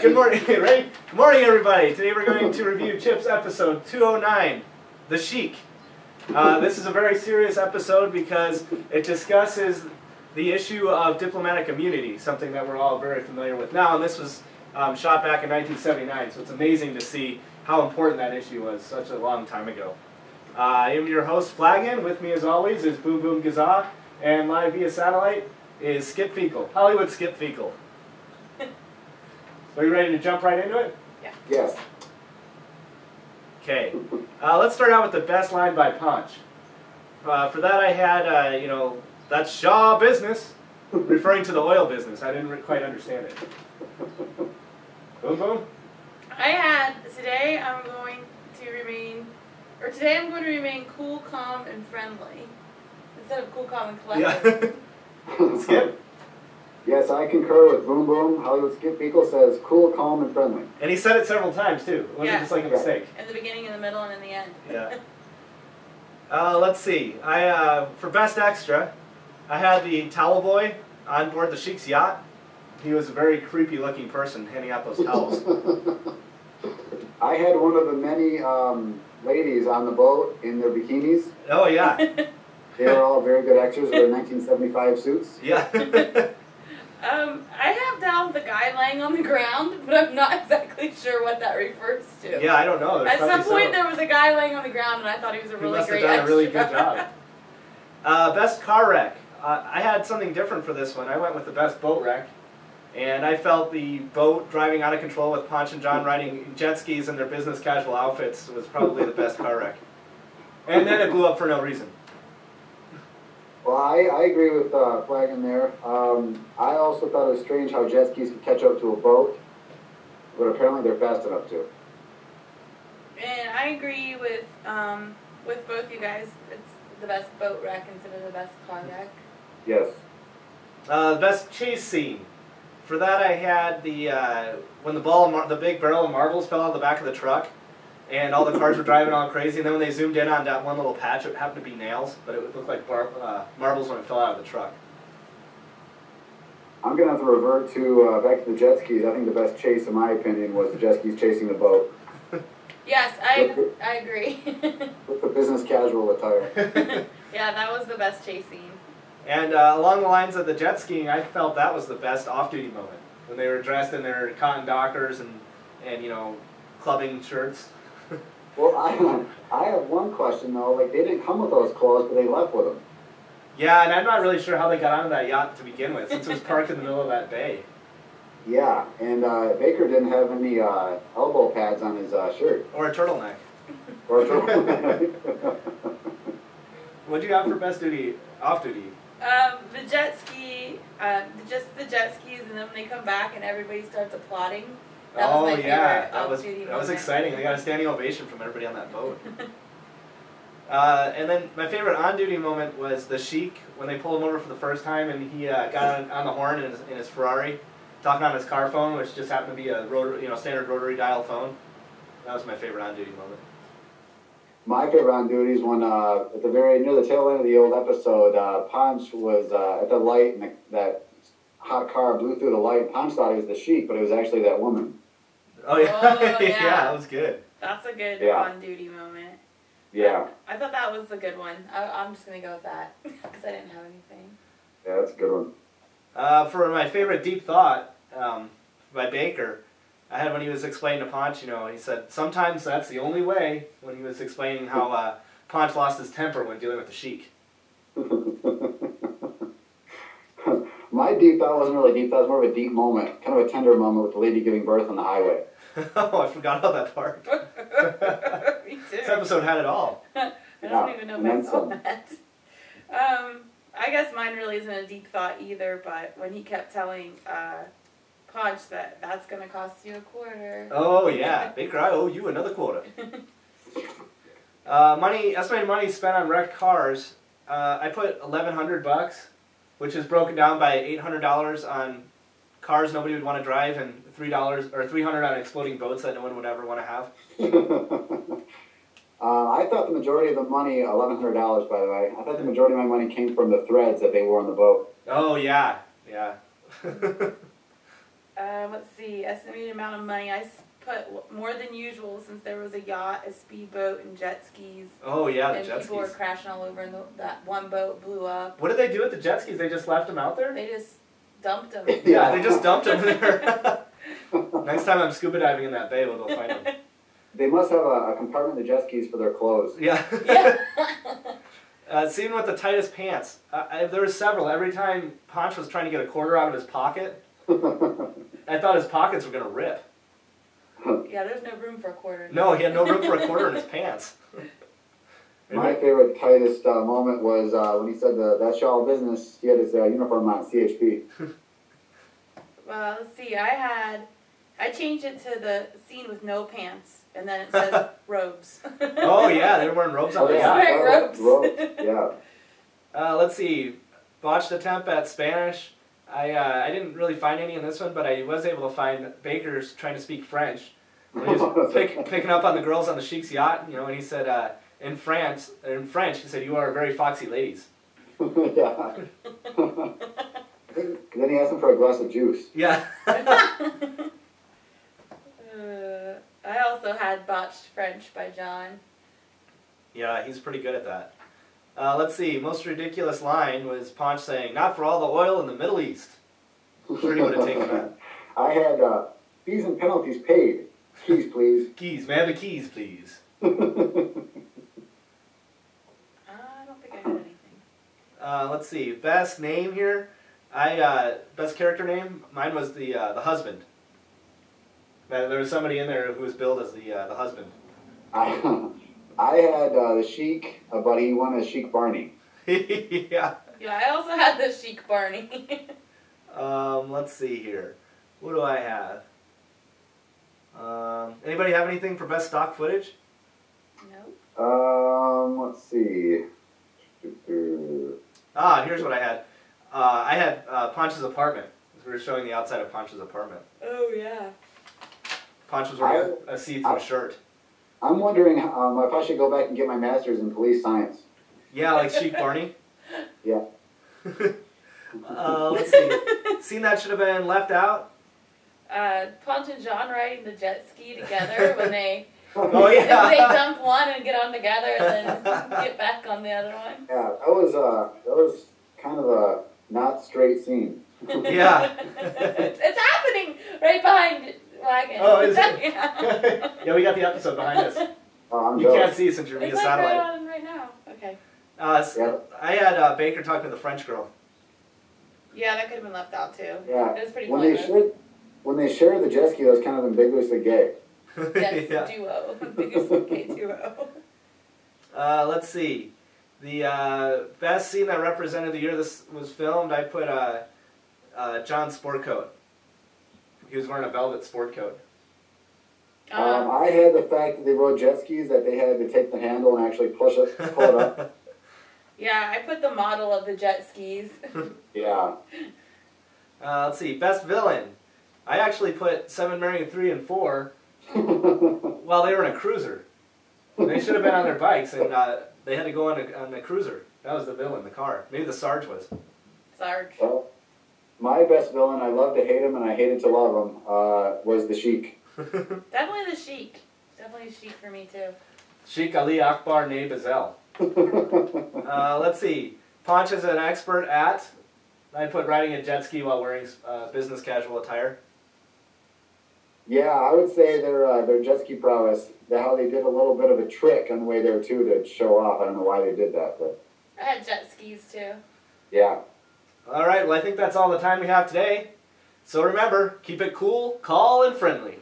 Good morning, ready? Good morning, everybody. Today we're going to review Chip's episode 209, The Sheik. This is a very serious episode because it discusses the issue of diplomatic immunity, something that we're all very familiar with now, and this was shot back in 1979, so it's amazing to see how important that issue was such a long time ago. I am your host, Flagon. With me, as always, is Boom Boom Gaza, and live via satellite is Skip Fecal, Hollywood Skip Fecal. Are you ready to jump right into it? Yeah. Yes. Okay. Let's start out with the best line by Punch. For that I had, that's Shaw business, referring to the oil business. I didn't quite understand it. Boom, boom. I had, today I'm going to remain cool, calm, and friendly. Instead of cool, calm, and collected. Yeah. Skip? Yes, I concur with Boom Boom. Hollywood Skip Fecal says cool, calm, and friendly. And he said it several times, too. It wasn't just like a mistake. In the beginning, in the middle, and in the end. Yeah. Let's see. For Best Extra, I had the towel boy on board the Sheik's yacht. He was a very creepy-looking person handing out those towels. I had one of the many ladies on the boat in their bikinis. Oh, yeah. They were all very good extras with their 1975 suits. Yeah. I have down the guy laying on the ground, but I'm not exactly sure what that refers to. Yeah, I don't know. At some point, there was a guy laying on the ground, and I thought he was a really great extra. He must have done a really good job. Best car wreck. I had something different for this one. I went with the best boat wreck, and I felt the boat driving out of control with Ponch and John riding jet skis in their business casual outfits was probably the best car wreck. And then it blew up for no reason. Well, I agree with Flagon there. I also thought it was strange how jet skis could catch up to a boat, but apparently they're fast enough to. And I agree with both you guys. It's the best boat wreck instead of the best car wreck. Yes. The best chase scene. For that, I had when the big barrel of marbles fell out of the back of the truck, and all the cars were driving all crazy. And then when they zoomed in on that one little patch, it happened to be nails, but it looked like marbles when it fell out of the truck. I'm going to have to revert to back to the jet skis. I think the best chase, in my opinion, was the jet skis chasing the boat. Yes, I agree. With the business casual attire. Yeah, that was the best chase scene. And along the lines of the jet skiing, I felt that was the best off-duty moment. When they were dressed in their cotton dockers and clubbing shirts. Well, I have one question, though. Like, they didn't come with those clothes, but they left with them. Yeah, and I'm not really sure how they got onto that yacht to begin with, since it was parked in the middle of that bay. Yeah, and Baker didn't have any elbow pads on his shirt. Or a turtleneck. Or a turtleneck. What'd you got for best duty, off-duty? The jet ski, just the jet skis, and then when they come back and everybody starts applauding. That was my favorite that was exciting. They got a standing ovation from everybody on that boat. And then my favorite on-duty moment was the Sheik when they pulled him over for the first time, and he got on the horn in his Ferrari, talking on his car phone, which just happened to be a standard rotary dial phone. That was my favorite on-duty moment. My favorite on duty is when at the near the tail end of the old episode, Ponch was at the light, and that hot car blew through the light. Ponch thought it was the Sheik, but it was actually that woman. Oh yeah, yeah. Yeah, that was good. That's a good on-duty moment. Yeah. I thought that was a good one. I'm just gonna go with that because I didn't have anything. Yeah, that's a good one. For my favorite deep thought by Baker, I had when he was explaining to Ponch, he said, sometimes that's the only way, when he was explaining how Ponch lost his temper when dealing with the Sheik. My deep thought wasn't really deep, that was more of a deep moment, kind of a tender moment with the lady giving birth on the highway. Oh, I forgot about that part. Me too. This episode had it all. I don't even know if I saw that. I guess mine really isn't a deep thought either, but when he kept telling Ponch that's going to cost you $0.25. Oh, yeah. Baker, I owe you another quarter. Estimated money spent on wrecked cars. I put $1,100, which is broken down by $800 on cars nobody would want to drive and $300 on exploding boats that no one would ever want to have. I thought the majority of the money, $1,100 by the way, I thought the majority of my money came from the threads that they wore on the boat. Oh, yeah. Yeah. Let's see, estimated amount of money. I put more than usual since there was a yacht, a speedboat, and jet skis. Oh yeah, the and jet people were skis. crashing all over, and that one boat blew up. What did they do with the jet skis? They just left them out there? They just dumped them. Yeah, they just dumped them there. Next time I'm scuba diving in that bay, we'll find them. They must have a compartment of jet skis for their clothes. Yeah. Yeah. Seen with the tightest pants. There were several. Every time Ponch was trying to get a quarter out of his pocket, I thought his pockets were going to rip. Yeah, there's no room for a quarter. No, he had no room for a quarter in his pants. My favorite, tightest moment was when he said that's y'all business. He had his uniform on, CHP. Well, let's see. I changed it to the scene with no pants, and then it says robes. Oh yeah, they were wearing robes on the Yeah. yacht. Wearing robes. Yeah. Let's see. Botched attempt at Spanish. I didn't really find any in this one, but I was able to find Baker's trying to speak French. When he was picking up on the girls on the Sheik's yacht, and he said in French, he said, "You are very foxy ladies." Yeah. Then he asked him for a glass of juice. Yeah. I also had botched French by John. Yeah, he's pretty good at that. Let's see. Most ridiculous line was Ponch saying, "Not for all the oil in the Middle East." I'm sure he would have taken that. I had fees and penalties paid. Keys, please. Keys. May I have the keys, please? I don't think I had anything. Let's see. Best name here. Best character name. Mine was the husband. There was somebody in there who was billed as the husband. I had the Sheik, but he won as Sheik Barney. Yeah. Yeah, I also had the Sheik Barney. Let's see here. What do I have? Anybody have anything for best stock footage? No. Let's see. Here's what I had. I had Ponch's apartment. We were showing the outside of Ponch's apartment. Oh, yeah. Ponch was wearing a see-through shirt. I'm wondering if I should go back and get my master's in police science. Yeah, like Sheik Barney. Yeah. Let's see. Scene that should have been left out. Ponch and John riding the jet ski together when they Oh yeah. they dump one and get on together and then get back on the other one. Yeah, that was kind of a not straight scene. Yeah. It's happening right behind Wagon. Oh, is it? Yeah. Yeah, we got the episode behind us. I'm You jealous. can't see since you're via It's like satellite. right on right now. Okay. Yeah. I had Baker talking to the French girl. Yeah, that could have been left out too. Yeah. It was pretty When pointless. they shared the jet ski, that was kind of ambiguously gay. Yes, Yeah. duo. Biggest gay duo. Let's see. The best scene that represented the year this was filmed, I put John's sport coat. He was wearing a velvet sport coat. I had the fact that they rode jet skis, that they had to take the handle and actually pull it up. Yeah, I put the model of the jet skis. Yeah. Let's see. Best villain. I actually put 7 Marrying 3 and 4 while they were in a cruiser. They should have been on their bikes, and they had to go on a cruiser. That was the villain, the car. Maybe the Sarge was. Sarge. Well, my best villain, I love to hate him and I hated to love him, was the Sheik. Definitely the Sheik. Definitely Sheik for me too. Sheik Ali Akbar Ne Bazel. Let's see. Ponch is an expert at, I put riding a jet ski while wearing business casual attire. Yeah, I would say their jet ski prowess, how they did a little bit of a trick on the way there too to show off. I don't know why they did that, but I had jet skis too. yeah. All right, well, I think that's all the time we have today. So remember, keep it cool, calm, and friendly.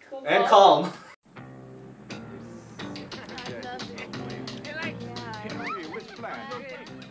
Cool. And calm. I love it.